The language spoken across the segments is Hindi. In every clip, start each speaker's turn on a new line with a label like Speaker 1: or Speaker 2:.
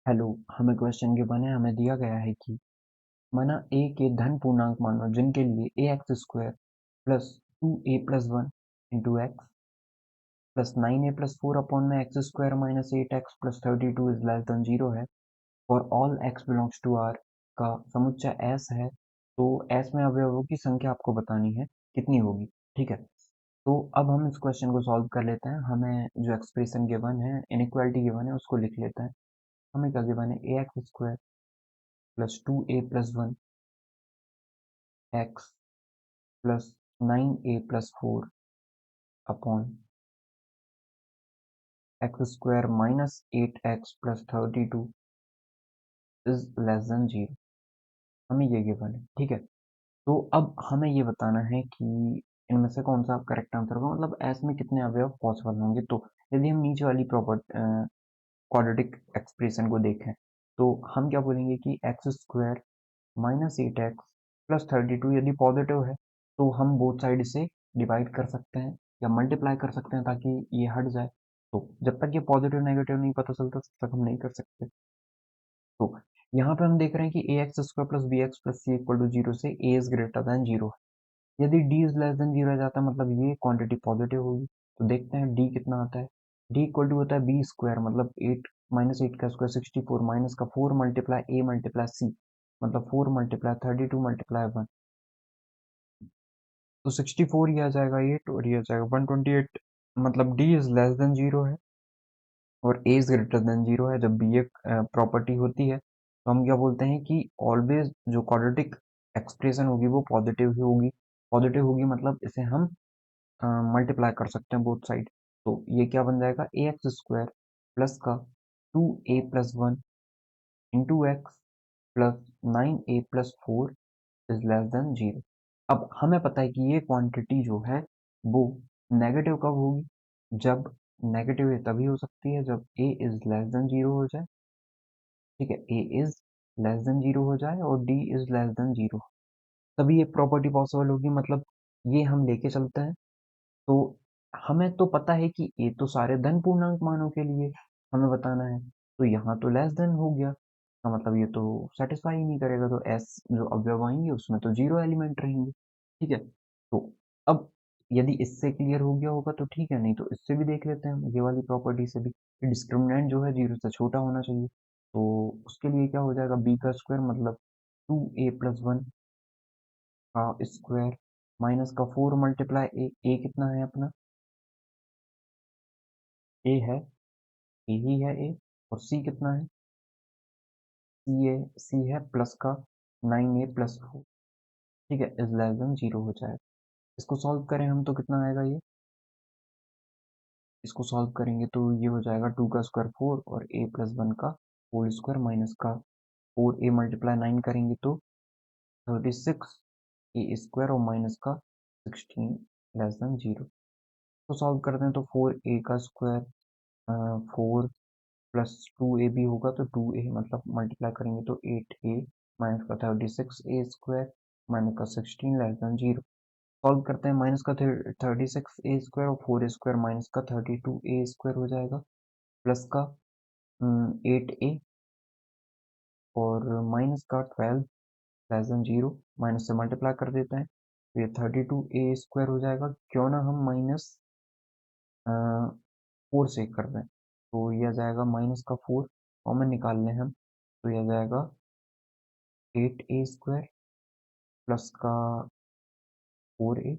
Speaker 1: हेलो। हमें क्वेश्चन गिवन है, हमें दिया गया है कि माना a के धन पूर्णांक मानो जिनके लिए ax square plus 2a+1 into x plus 9a+4 upon में x square minus 8x plus 32 is less than 0 है और all x belongs to r का समुच्चय s है। तो s में अवयवों की संख्या आपको बतानी है कितनी होगी। ठीक है, तो अब हम इस क्वेश्चन को सॉल्व कर लेते हैं। हमें जो एक्सप्रेशन गिवन है, इनइक्वालिटी गिवन है, उसको लिख लेते हैं। हमें क्या गिवन है, ax square plus 2a+1 x plus 9a+4 upon x square minus 8x plus 32 is less than 0। हमें ये गिवन है। ठीक है, तो अब हमें ये बताना है कि इनमें से कौन सा करेक्ट आंसर होगा, मतलब एस में कितने अवयव पॉसिबल होंगे। तो यदि हम नीचे वाली क्वाड्रेटिक एक्सप्रेशन को देखें तो हम क्या बोलेंगे कि x square minus 8x plus 32 यदि पॉजिटिव है तो हम बोथ साइड से डिवाइड कर सकते हैं या मल्टीप्लाई कर सकते हैं ताकि ये हट जाए। तो जब तक ये पॉजिटिव नेगेटिव नहीं पता चलता तब तक हम नहीं कर सकते। तो यहाँ पे हम देख रहे हैं कि a x square plus b x plus c equal to zero से a is greater than zero है। यदि d is less than zero आ जाता है मतलब ये क्वांटिटी पॉजिटिव होगी। तो देखते हैं डी कितना आता है। डी इक्वल टू होता है बी स्क्वायर मतलब 8 माइनस 8 का स्क्वायर 64 माइनस का 4 मल्टीप्लाई ए मल्टीप्लाई सी मतलब 4 मल्टीप्लाई 32 मल्टीप्लाई 1। तो 64 ये आ जाएगा 8 और ये आ जाएगा 128। मतलब D is less than zero है और ए इज ग्रेटर देन जीरो है। जब भी ये प्रॉपर्टी होती है तो हम क्या बोलते हैं कि ऑलवेज जो क्वाड्रेटिक एक्सप्रेशन होगी वो पॉजिटिव ही होगी। पॉजिटिव होगी मतलब इसे हम मल्टीप्लाई कर सकते हैं बोथ साइड। तो ये क्या बन जाएगा, ए एक्स स्क्वायर प्लस का 2a+1 into x plus 9a+4 is less than zero. अब हमें पता है कि ये क्वांटिटी जो है वो नेगेटिव कब होगी, जब नेगेटिव ये तभी हो सकती है जब a is less than zero हो जाए। ठीक है, a is less than zero हो जाए और d is less than zero, तभी ये प्रॉपर्टी पॉसिबल होगी। मतलब ये हम लेके चलते हैं। तो हमें तो पता है कि ये तो सारे धन पूर्णांक मानों के लिए हमें बताना है। तो यहाँ तो लेस देन हो गया, तो मतलब ये तो सेटिस्फाई ही नहीं करेगा। तो एस जो अवयव आएंगे उसमें तो जीरो एलिमेंट रहेंगे। ठीक है, तो अब यदि इससे क्लियर हो गया होगा तो ठीक है, नहीं तो इससे भी देख लेते हैं, ये वाली प्रॉपर्टी से भी कि डिस्क्रिमिनेंट जो है जीरो से छोटा होना चाहिए। तो उसके लिए क्या हो जाएगा, बी का स्क्वायर मतलब 2a+1 का स्क्वायर माइनस का 4 मल्टीप्लाई ए कितना है अपना, ए है, ए ही है ए। और सी कितना है, सी है प्लस का 9a+4। ठीक है, इज लेस देन जीरो हो जाएगा। इसको सॉल्व करें हम तो कितना आएगा ये, इसको सॉल्व करेंगे तो ये हो जाएगा 2 का स्क्वायर 4 और a+1 का होल स्क्वायर माइनस का 4a मल्टीप्लाई 9 करेंगे तो 36 ए स्क्वायर और माइनस का 16 लेस देन जीरो। तो सॉल्व करते हैं तो 4a का स्क्वायर 4 प्लस 2a भी होगा तो 2a मतलब मल्टीप्लाई करेंगे तो 8a माइनस का 36a स्क्वायर माइनस का 16 लेस देन जीरो। सॉल्व करते हैं, माइनस का 36a स्क्वायर और 4a स्क्वायर माइनस का 32a स्क्वायर हो जाएगा प्लस का 8a और माइनस का 12 लेस देन जीरो। माइनस से मल्टीप्लाई कर देते हैं तो ये 32a स्क्वायर हो जाएगा। क्यों ना हम माइनस 4 से कर दें तो यह आ जाएगा माइनस का 4 कॉमन निकाल लें हम तो यह आ जाएगा 8a स्क्वायर प्लस का 4a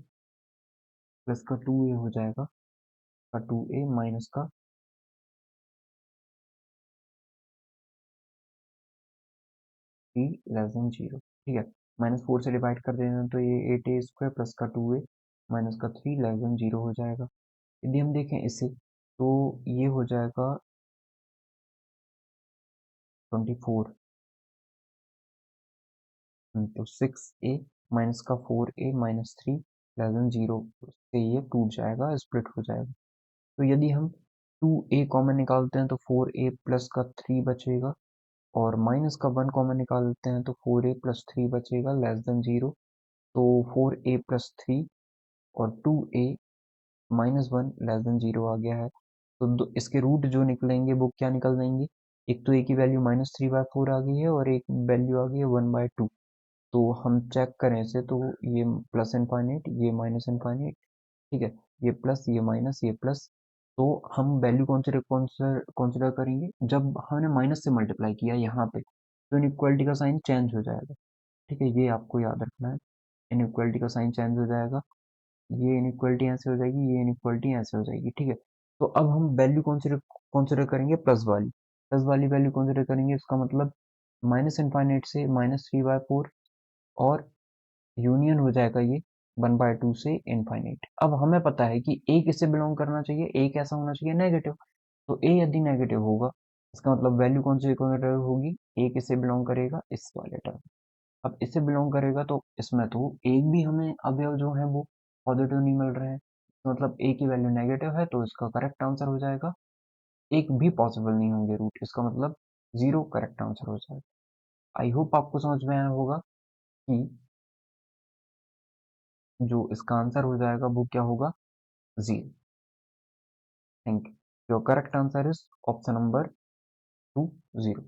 Speaker 1: प्लस का 2a हो जाएगा का 2a माइनस का 3 लेस देन जीरो। ठीक है, माइनस 4 से डिवाइड कर देना तो ये 8a स्क्वायर प्लस का 2a माइनस का 3 लेस देन जीरो हो जाएगा। यदि हम देखें इसे तो ये हो जाएगा 24। तो 6a माइनस का 4a minus 3 less than zero से ये टूट जाएगा, स्प्लिट हो जाएगा। तो यदि हम 2a कॉमन निकालते हैं तो 4a प्लस का 3 बचेगा और माइनस का 1 कॉमन निकालते हैं तो 4a प्लस 3 बचेगा लेस देन जीरो। तो 4a प्लस 3 और 2a minus 1 less than zero आ गया है। तो इसके रूट जो निकलेंगे वो क्या निकल जाएंगे, एक तो ए की वैल्यू -3/4 आ गई है और एक वैल्यू आ गई है 1/2। तो हम चेक करें इसे तो ये प्लस इनफाइनाइट, ये माइनस इनफाइनाइट, ठीक है, ये प्लस, ये माइनस, ये प्लस। तो हम वैल्यू कंसिडर करेंगे जब हमने माइनस से मल्टीप्लाई किया यहाँ पे, तो इनइक्वालिटी का साइन चेंज हो जाएगा। ठीक है, ये आपको याद रखना है, इनइक्वालिटी का साइन चेंज हो जाएगा। ये इनइक्वालिटी ऐसे हो जाएगी, ये इनइक्वालिटी ऐसे हो जाएगी। ठीक है, तो अब हम वैल्यू कंसिडर करेंगे प्लस वाली वैल्यू कंसिडर करेंगे। इसका मतलब माइनस इनफाइनाइट से -3/4 और यूनियन हो जाएगा ये 1/2 से इनफाइनाइट। अब हमें पता है कि ए किससे बिलोंग करना चाहिए, ए कैसा होना चाहिए, नेगेटिव। तो ए यदि नेगेटिव होगा, इसका मतलब वैल्यू कौन सी कंसिडर होगी, ए किससे बिलोंग करेगा, इस वाले टर्म। अब इससे बिलोंग करेगा तो इसमें तो एक भी हमें अवयव जो है वो पॉजिटिव नहीं मिल रहे हैं, तो मतलब ए की वैल्यू नेगेटिव है, तो इसका करेक्ट आंसर हो जाएगा। एक भी पॉसिबल नहीं होंगे रूट, इसका मतलब जीरो करेक्ट आंसर हो जाएगा। आई होप आपको समझ में आया होगा कि जो इसका आंसर हो जाएगा वो क्या होगा, zero. Thank you. Your correct answer is option number 2, 0।